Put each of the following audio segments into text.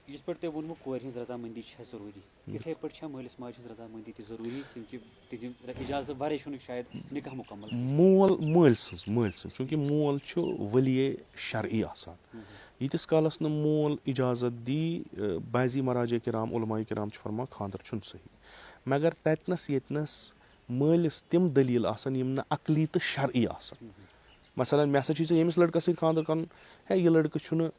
یِتھ پٲٹھۍ تۄہہِ ووٚنمُت کورِ ہٕنٛز رضامٔندی چھےٚ ضروٗری یِتھَے پٲٹھۍ چھےٚ مٲلِس ماجہِ ہٕنٛز رضامٔندی تہِ ضروٗری کیونکہِ تِہنٛدِ اِجازت وَرٲے چھُنہٕ شاید نِکاح مُکمل مول مٲلۍ سٕنٛز چوٗنٛکہِ مول چھُ ؤلیے شرعی آسان ییٖتِس کالَس نہٕ مول اِجازت دی بعضی مراجے کرام علماء کرام چھِ فرمان خانٛدر چھُنہٕ صحیح مگر تَتِنَس ییٚتِنَس مٲلِس تِم دٔلیٖل آسان یِم نہٕ عقلی تہٕ شرعی آسان مثلاً مےٚ ہسا چھُے ژےٚ ییٚمِس لٔڑکَس سۭتۍ خانٛدر کَرُن ہے یہِ لٔڑکہٕ چھُنہٕ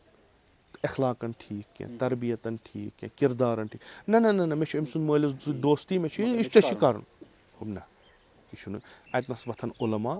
اخلاقن ٹھیٖک کینٛہہ تربیتن ٹھیٖک کینٛہہ کِردارن ٹھیٖک نہ مےٚ چھُ أمۍ سُنٛد مٲلِس سۭتۍ دوستی مےٚ چھُ یہِ ژےٚ چھُے کَرُن ہُم نہ یہِ چھُنہٕ اَتِنَس وۄتھان علما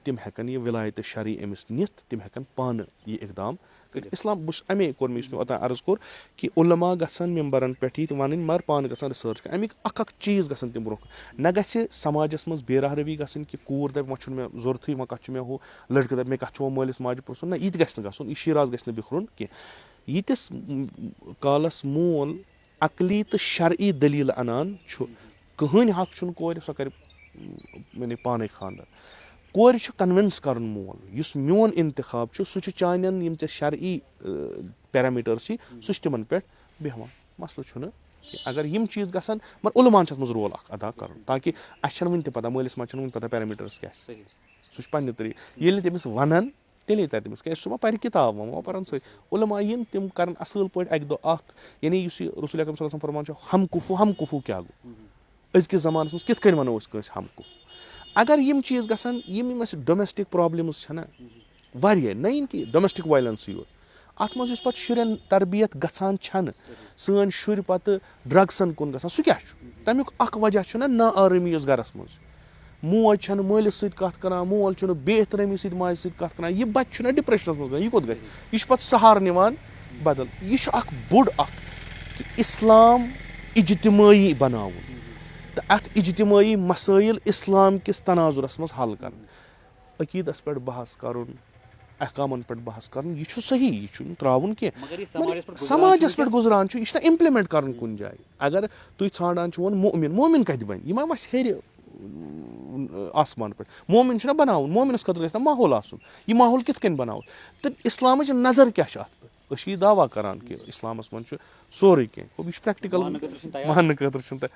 تِم ہٮ۪کن یہِ وِلایتہِ شرعی أمِس نِتھ تِم ہٮ۪کن پانہٕ یہِ اقدام کٔرِتھ اِسلام بہٕ چھُس اَمے کوٚر مےٚ یُس مےٚ اوٚتانۍ عرض کوٚر کہِ علما گژھن ممبرن پٮ۪ٹھ یِتھ وَنٕنۍ مگر پانہٕ گژھن رِسٲرٕچ کَرٕنۍ اَمِکۍ اکھ چیٖز گژھن تِم برونٛہہ نہ گژھِ سماجس منٛز بے راہروی گژھٕنۍ کہِ کوٗر دَپہِ وۄنۍ چھُنہٕ مےٚ ضوٚرتھٕے وۄنۍ کَتھ چھُ مےٚ ہُہ لٔڑکہٕ دَپہِ مےٚ کَتھ چھُ وۄنۍ مٲلِس ماجہِ پرٛژھُن نہ یہِ تہِ گژھِ نہٕ گژھُن یہِ شیٖراز گژھِ نہٕ بِکھرُن کینٛہہ ییٖتِس کالس مول عقلی تہٕ شرعی دٔلیٖل اَنان چھُ کٕہٕنۍ حق چھُنہٕ کورِ سۄ کَرِ یعنی پانے خانٛدر کورِ چھُ کنوِنس کَرُن مول یُس میون انتخاب چھُ سُہ چھُ چانٮ۪ن یِم ژےٚ شرعی پیرامیٖٹٲرٕس چھی سُہ چھُ تِمن پٮ۪ٹھ بیٚہوان مسلہٕ چھُنہٕ اگر یِم چیٖز گژھن مگر علمان چھِ اتھ منٛز رول اکھ ادا کَرُن تاکہِ اَسہِ چھنہٕ وُنہِ تہِ پتہ مٲلِس ماجہِ چھنہٕ وُنہِ پتہ پیرامیٖٹٲرٕس کیاہ چھِ سُہ چھُ پننہِ طریٖقہٕ ییٚلہِ نہٕ تٔمِس وَنن تیٚلے تَرِ تٔمِس کیازِ سُہ ما پرِ کِتاب وۄنۍ پَرن سۭتۍ علما یِن تِم کرن اَصٕل پٲٹھۍ اَکہِ دۄہ اکھ یعنی یُس یہِ رسول اکرم صلی اللہ علیہ وسلم فرمان چھُ ہم کُفوٗ کیاہ گوٚو أزکِس زمانس منٛز کِتھ کٔنۍ وَنو أسۍ کٲنٛسہِ ہم کُف اگر یِم چیٖز گژھن یِم اَسہِ ڈومیسٹِک پرابلمٕز چھےٚ نہ واریاہ نہ یِن کہِ ڈومیسٹِک وایلینسٕے یوت اَتھ منٛز یُس پَتہٕ شُرٮ۪ن تربیت گژھان چھنہٕ سٲنۍ شُرۍ پَتہٕ ڈرٛگسَن کُن گژھان سُہ کیاہ چھُ تَمیُک اکھ وجہ چھُ نہ نا آرٲمی یۄس گرَس منٛز موج چھنہٕ مٲلِس سۭتۍ کَتھ کران مول چھُنہٕ بے احترٲمی سۭتۍ ماجہِ سۭتۍ کَتھ کران یہِ بَچہِ چھُنہ ڈِپریشنَس منٛز گژھان یہِ کوٚت گژھِ یہِ چھُ پَتہٕ سہارٕ نِوان بدل یہِ چھُ اکھ بوٚڑ اکھ کہِ اِسلام اِجتِمٲعی بناوُن تہٕ اَتھ اِجتِمٲعی مسٲیِل اِسلام کِس تناظُرس منٛز حل کَرُن عقیٖدس پٮ۪ٹھ بحث کَرُن احکامن پٮ۪ٹھ بحث کَرُن یہِ چھُ صحیح یہِ چھُنہٕ ترٛاوُن کینٛہہ سماجس پٮ۪ٹھ گُزران چھُ یہِ چھُنہ اِمپلِمنٹ کَرُن کُنہِ جایہِ اگر تُہۍ ژھانڈان چھِو وۄنۍ مومِن کَتہِ بَنہِ یہِ ما وَسہِ ہیٚرِ آسمان پٮ۪ٹھ مومِن چھُنہ بَناوُن مومِنَس خٲطرٕ گژھِ نہ ماحول آسُن یہِ ماحول کِتھ کٔنۍ بَناوُن تہٕ اِسلامٕچ نظر کیاہ چھِ اَتھ پٮ۪ٹھ أسۍ چھِ یہِ دعوا کران کہِ اِسلامَس منٛز چھُ سورُے کینٛہہ گوٚو یہِ چھُ پرٛیکٹِکل ماننہٕ خٲطرٕ چھُنہٕ